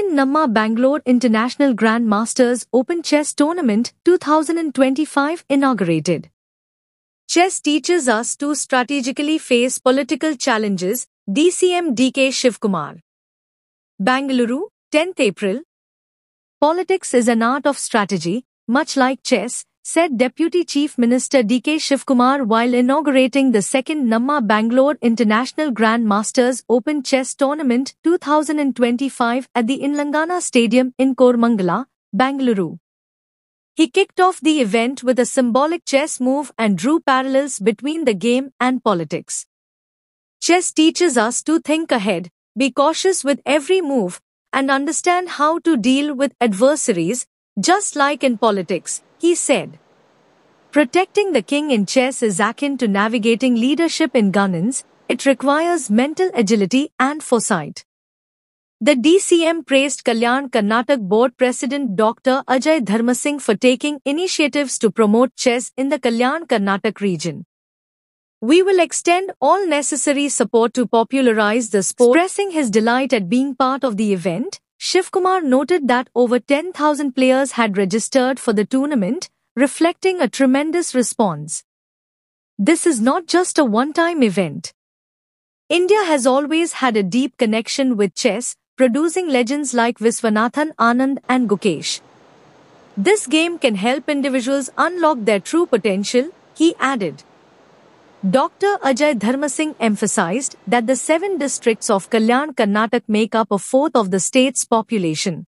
second Namma Bangalore International Grand Masters Open Chess Tournament 2025 inaugurated. Chess teaches us to strategically face political challenges, DCM DK Shivkumar. Bangalore, 10th April. Politics is an art of strategy, much like chess, said Deputy Chief Minister DK Shivkumar while inaugurating the second Namma Bangalore International Grand Masters Open Chess Tournament 2025 at the Inlangana Stadium in Koramangala, Bangalore. He kicked off the event with a symbolic chess move and drew parallels between the game and politics. Chess teaches us to think ahead, be cautious with every move, and understand how to deal with adversaries, just like in politics, he said. Protecting the king in chess is akin to navigating leadership in governance. It requires mental agility and foresight. The DCM praised Kalyan Karnataka Board President Dr. Ajay Dharmasingh for taking initiatives to promote chess in the Kalyan Karnataka region. We will extend all necessary support to popularize the sport. Expressing his delight at being part of the event, Shivkumar noted that over 10,000 players had registered for the tournament, reflecting a tremendous response. This is not just a one-time event. India has always had a deep connection with chess, producing legends like Viswanathan Anand and Gukesh. This game can help individuals unlock their true potential, he added. Dr. Ajay Dharmasingh emphasized that the 7 districts of Kalyan Karnataka make up a fourth of the state's population.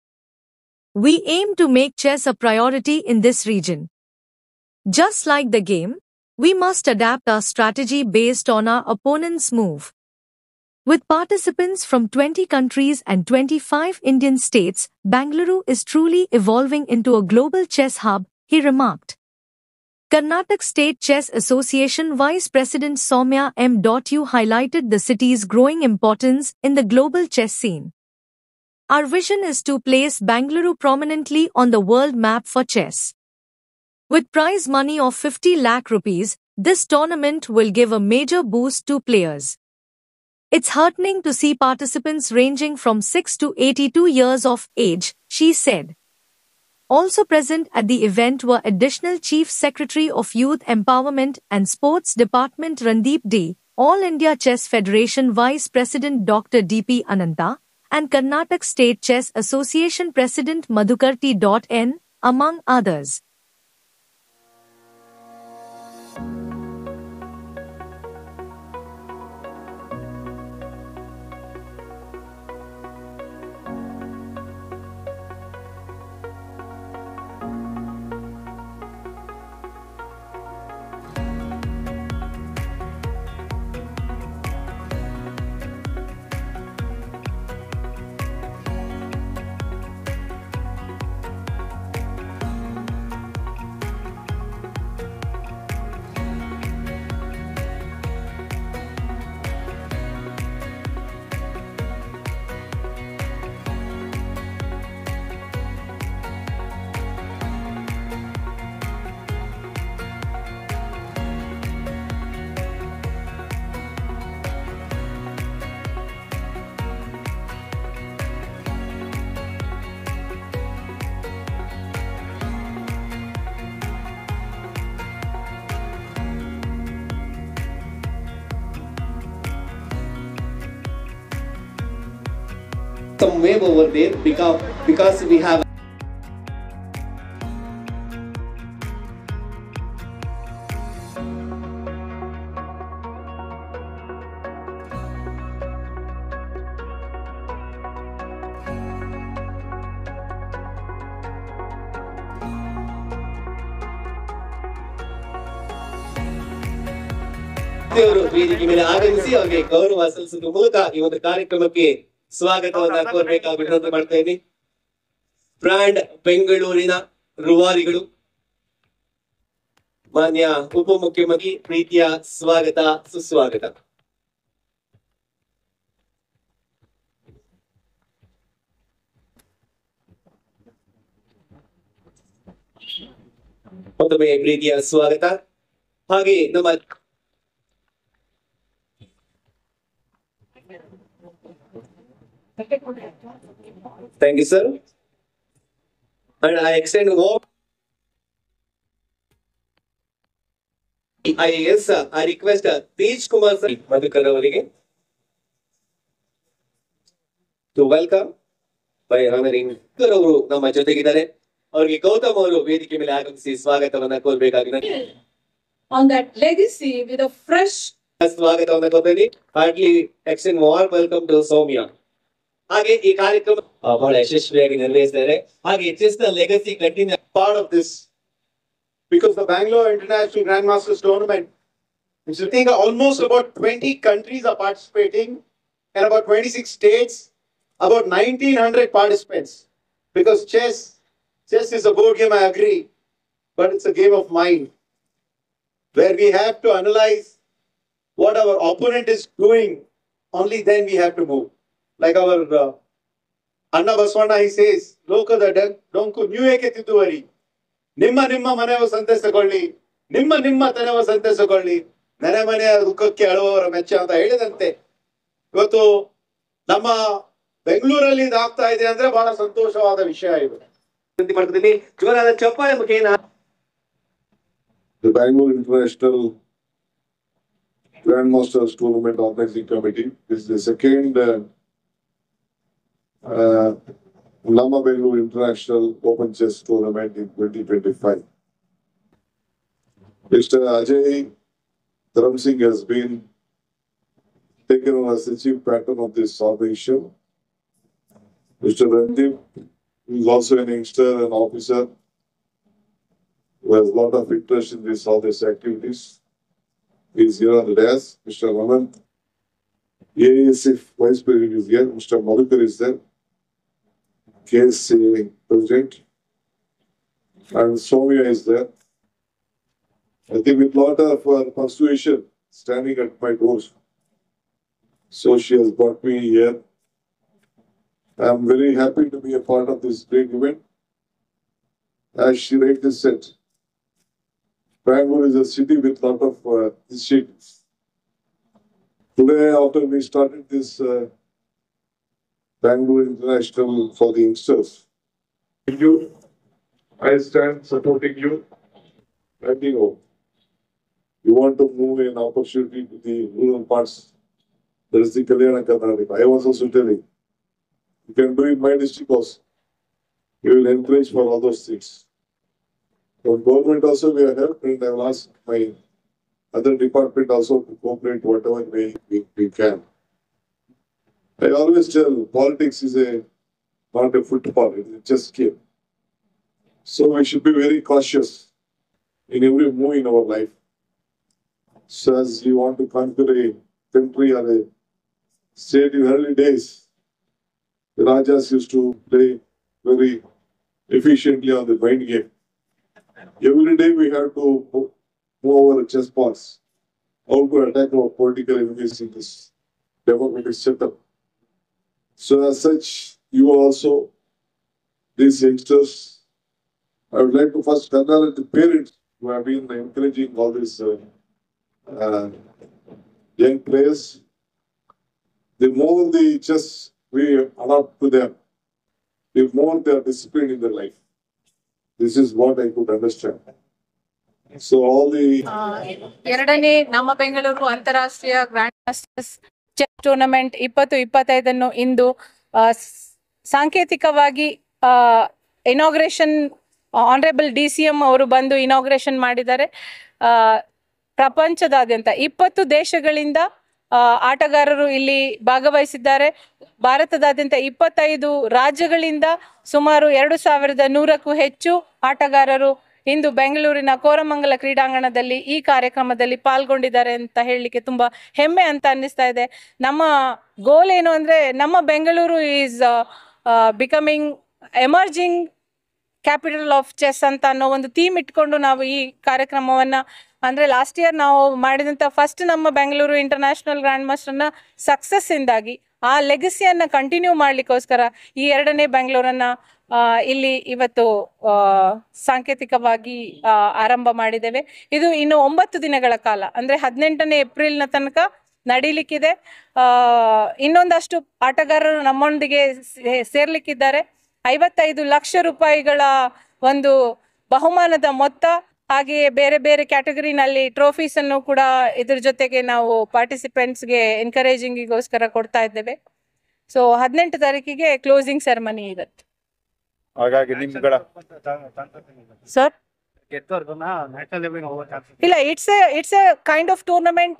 We aim to make chess a priority in this region. Just like the game, we must adapt our strategy based on our opponent's move. With participants from 20 countries and 25 Indian states, Bangalore is truly evolving into a global chess hub, he remarked. Karnataka State Chess Association Vice President Soumya M. U highlighted the city's growing importance in the global chess scene. Our vision is to place Bangalore prominently on the world map for chess. With prize money of 50 lakh rupees, this tournament will give a major boost to players. It's heartening to see participants ranging from 6 to 82 years of age, she said. Also present at the event were Additional Chief Secretary of Youth Empowerment and Sports Department Randeep D., All India Chess Federation Vice President Dr. D.P. Ananta, and Karnataka State Chess Association President Madhukar T.N., among others. Some wave over there because we have ವೇದಿಕೆ ಮೇಲೆ ಆಗಮಿಸಿ ಅವರಿಗೆ ಗೌರವ ಸಲ್ಲಿಸುವ ಮೂಲಕ ಈ ಒಂದು ಕಾರ್ಯಕ್ರಮಕ್ಕೆ ಸ್ವಾಗತವನ್ನ ಕೋರಬೇಕಾಗಿ ವಿನಂತಿ ಮಾಡ್ತಾ ಇದ್ದೀನಿ. ಬ್ರಾಂಡ್ ಬೆಂಗಳೂರಿನ ರೂವಾರಿಗಳು, ಮಾನ್ಯ ಉಪಮುಖ್ಯಮಂತ್ರಿ ಪ್ರೀತಿಯ ಸ್ವಾಗತ ಸುಸ್ವಾಗತ. ಮತ್ತೊಮ್ಮೆ ಪ್ರೀತಿಯ ಸ್ವಾಗತ. ಹಾಗೆ ನಮ್ಮ Thank you, sir. And I extend warm IAS. I request Tej Kumar sir Madhukar ಅವರಿಗೆ to welcome by honoring ಅವರು ನಮ್ಮ ಜೊತೆಗಿದ್ದಾರೆ. ಅವರಿಗೆ ಗೌತಮ್ ಅವರು ವೇದಿಕೆ ಮೇಲೆ ಆಗಮಿಸಿ ಸ್ವಾಗತವನ್ನ ಕೋರಬೇಕಾಗಿದೆ. On that legacy with a fresh ಸ್ವಾಗತವನ್ನ ಕೋರ್ತೀನಿ. Heartily extend warm welcome to ಸೌಮ್ಯ. ಹಾಗೆ ಈ ಕಾರ್ಯಕ್ರಮ ಬಹಳ ಯಶಸ್ವಿಯಾಗಿ ನಿರ್ವಹಿಸಿದ್ದಾರೆ. ಹಾಗೆ just the legacy continue part of this because the Bangalore International Grandmasters Tournament, which I think almost about 20 countries are participating and about 26 states, about 1900 participants. Because chess is a board game, I agree, but it's a game of mind where we have to analyze what our opponent is doing. Only then we have to move. Like our Anna Baswana, he says, "Lokada donku new eke tiduvari." Nimma nimma maneವ ಸಂತೈಸಿಕೊಳ್ಳಿ, ನಿಮ್ಮ ನಿಮ್ಮ ತನವ ಸಂತೈಸಿಕೊಳ್ಳಿ, ನೆರೆ ಮನೆಯ ದುಃಖಕ್ಕೆ ಅಳುವವರ ಮೆಚ್ಚ ಅಂತ ಹೇಳಿದಂತೆ ಇವತ್ತು ನಮ್ಮ ಬೆಂಗಳೂರಲ್ಲಿ ಇದಾಗ್ತಾ ಇದೆ ಅಂದ್ರೆ ಬಹಳ ಸಂತೋಷವಾದ ವಿಷಯ ಇದು. ಮಾಡ್ತಿದ್ದೀನಿ. ಜೋರಾದ ಚಪ್ಪಾಳೆ ಮುಖೇನ The Bangalore International Grandmasters Tournament Organizing Committee is the second Lama Bangalore International Open Chess Tournament in 2025. Mr. Ajay Dharam Singh has been taken on as the chief patron of this organization. Mr. Randeep is also an youngster and officer who has a lot of interest in all these activities. He is here on the dais. Mr. Raman, AASF Vice President is here. Mr. Madhukar is there. KSC President. And Soumya is there. I think with a lot of persuasion standing at my doors. So she has brought me here. I am very happy to be a part of this great event. As she rightly said, Bangalore is a city with a lot of initiatives. Today, after we started this Bangalore International for the youngsters, I stand supporting you. And you want to move an opportunity to the rural parts. There is the Kalyana Karnataka. I was also telling, you can do it in my district also. We will encourage for all those things. From government also we are helped, and I will ask my other department also to cooperate whatever we can. I always tell politics is not a football, it is a chess game. So we should be very cautious in every move in our life. So as you want to conquer a country or a state in early days, the Rajas used to play very efficiently on the mind game. Every day we have to move over chessboards, how to attack our political enemies in this democratic setup. So as such, you also, these youngsters, I would like to first congratulate the parents who have been encouraging all these young players. The more the chess we adopt to them, the more they are disciplined in their life. This is what I could understand. So all the ಎರಡನೇ ನಮ್ಮ ಬೆಂಗಳೂರು ಅಂತಾರಾಷ್ಟ್ರೀಯ grand masters chess tournament 2025 ಇಂದು ಸಾಂಕೇತಿಕವಾಗಿ inauguration honourable DCM ಅವರು ಬಂದು inauguration ಮಾಡಿದ್ದಾರೆ. ಪ್ರಪಂಚದಾದ್ಯಂತ 20 ದೇಶಗಳಿಂದ ಆಟಗಾರರು ಇಲ್ಲಿ ಭಾಗವಹಿಸಿದ್ದಾರೆ. ಭಾರತದಾದ್ಯಂತ 25 ರಾಜ್ಯಗಳಿಂದ ಸುಮಾರು 2100ಕ್ಕೂ ಹೆಚ್ಚು ಆಟಗಾರರು ಇಂದು ಬೆಂಗಳೂರಿನ ಕೋರಮಂಗಲ ಕ್ರೀಡಾಂಗಣದಲ್ಲಿ ಈ ಕಾರ್ಯಕ್ರಮದಲ್ಲಿ ಪಾಲ್ಗೊಂಡಿದ್ದಾರೆ ಅಂತ ಹೇಳಲಿಕ್ಕೆ ತುಂಬಾ ಹೆಮ್ಮೆ ಅಂತ ಅನ್ನಿಸ್ತಾ ಇದೆ. ನಮ್ಮ ಗೋಲ್ ಏನು ಅಂದ್ರೆ ನಮ್ಮ Bengaluru is becoming emerging capital of chess ಅಂತ ಅನ್ನೋ ಒಂದು ಥೀಮ್ ಇಟ್ಕೊಂಡು ನಾವು ಈ ಕಾರ್ಯಕ್ರಮವನ್ನ ಅಂದ್ರೆ ಲಾಸ್ಟ್ ಇಯರ್ ನಾವು ಮಾಡಿದಂಥ ಫಸ್ಟ್ ನಮ್ಮ ಬೆಂಗಳೂರು ಇಂಟರ್ನ್ಯಾಷನಲ್ ಗ್ರ್ಯಾಂಡ್ ಮಾಸ್ಟರ್ನ ಸಕ್ಸಸ್ ಇಂದಾಗಿ ಆ ಲೆಗಸಿಯನ್ನ ಕಂಟಿನ್ಯೂ ಮಾಡ್ಲಿಕ್ಕೋಸ್ಕರ ಈ ಎರಡನೇ ಬೆಂಗಳೂರನ್ನ ಇಲ್ಲಿ ಇವತ್ತು ಸಾಂಕೇತಿಕವಾಗಿ ಆರಂಭ ಮಾಡಿದ್ದೇವೆ. ಇದು ಇನ್ನು 9 ದಿನಗಳ ಕಾಲ ಅಂದ್ರೆ 18ನೇ ಏಪ್ರಿಲ್ನ ತನಕ ನಡೀಲಿಕ್ಕಿದೆ. ಇನ್ನೊಂದಷ್ಟು ಆಟಗಾರರು ನಮ್ಮೊಂದಿಗೆ ಸೇರ್ಲಿಕ್ಕಿದ್ದಾರೆ. 55 ಲಕ್ಷ ರೂಪಾಯಿಗಳ ಒಂದು ಬಹುಮಾನದ ಮೊತ್ತ, ಹಾಗೆಯೇ ಬೇರೆ ಬೇರೆ ಕ್ಯಾಟಗರಿನಲ್ಲಿ ಟ್ರೋಫೀಸ್ ಅನ್ನು ಕೂಡ ಇದ್ರ ಜೊತೆಗೆ ನಾವು ಪಾರ್ಟಿಸಿಪೆಂಟ್ಸ್ಗೆ ಎನ್ಕರೇಜಿಂಗಿಗೋಸ್ಕರ ಕೊಡ್ತಾ ಇದ್ದೇವೆ. ಸೊ 18 ತಾರೀಕಿಗೆ ಕ್ಲೋಸಿಂಗ್ ಸೆರೆಮನಿ ಇರುತ್ತೆ. ಹಾಗಾಗಿ ನಿಮ್ಗಳ ಸರ್ ಇಲ್ಲ, it's a kind of tournament.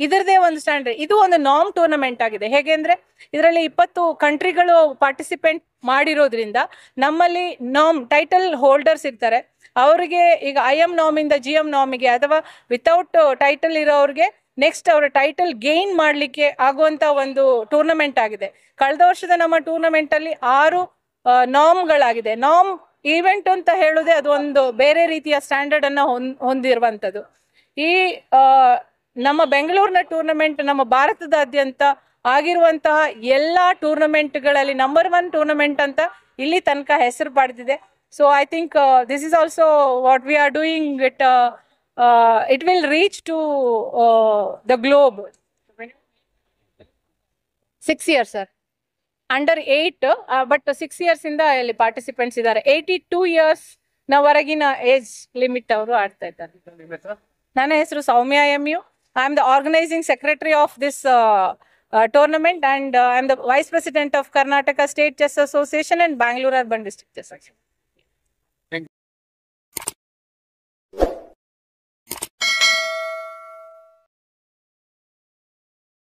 ಇದರದೇ ಒಂದು ಸ್ಟ್ಯಾಂಡರ್ಡ್. ಇದು ಒಂದು ನಾರ್ಮ್ ಟೂರ್ನಮೆಂಟ್ ಆಗಿದೆ. ಹೇಗೆ ಅಂದ್ರೆ ಇದರಲ್ಲಿ 20 ಕಂಟ್ರಿಗಳು ಪಾರ್ಟಿಸಿಪೇಟ್ ಮಾಡಿರೋದ್ರಿಂದ ನಮ್ಮಲ್ಲಿ ನಾರ್ಮ್ ಟೈಟಲ್ ಹೋಲ್ಡರ್ಸ್ ಇರ್ತಾರೆ. ಅವರಿಗೆ ಈಗ IM ನಾರ್ಮಿಂದ GM ನಾರ್ಮಿಗೆ ಅಥವಾ ವಿತೌಟ್ ಟೈಟಲ್ ಇರೋರಿಗೆ ನೆಕ್ಸ್ಟ್ ಅವರ ಟೈಟಲ್ ಗೇನ್ ಮಾಡಲಿಕ್ಕೆ ಆಗುವಂತ ಒಂದು ಟೂರ್ನಮೆಂಟ್ ಆಗಿದೆ. ಕಳೆದ ವರ್ಷದ ನಮ್ಮ ಟೂರ್ನಮೆಂಟ್ ಅಲ್ಲಿ 6 ನಾರ್ಮ್ಗಳಾಗಿದೆ. ನಾರ್ಮ್ ಈವೆಂಟ್ ಅಂತ ಹೇಳುದೇ ಅದು ಒಂದು ಬೇರೆ ರೀತಿಯ ಸ್ಟ್ಯಾಂಡರ್ಡ್ ಅನ್ನ ಹೊಂದಿರುವಂಥದ್ದು. ಈ ನಮ್ಮ ಬೆಂಗಳೂರಿನ ಟೂರ್ನಮೆಂಟ್ ನಮ್ಮ ಭಾರತದಾದ್ಯಂತ ಆಗಿರುವಂತಹ ಎಲ್ಲಾ ಟೂರ್ನಮೆಂಟ್ಗಳಲ್ಲಿ ನಂಬರ್ 1 ಟೂರ್ನಮೆಂಟ್ ಅಂತ ಇಲ್ಲಿ ತನಕ ಹೆಸರು ಪಡೆದಿದೆ. So I think this is also what we are doing it will reach to the globe. 6 years, sir. Under 8, but 6 years in the participants idare. 82 years ನವರೆಗಿನ ಏಜ್ ಲಿಮಿಟ್ ಅವರು ಆಡ್ತಾ ಇದ್ದಾರೆ. ನನ್ನ ಹೆಸರು ಸೌಮ್ಯ MU. I am the organizing secretary of this tournament and I am the vice president of Karnataka State Chess Association and Bangalore Urban District Chess Association.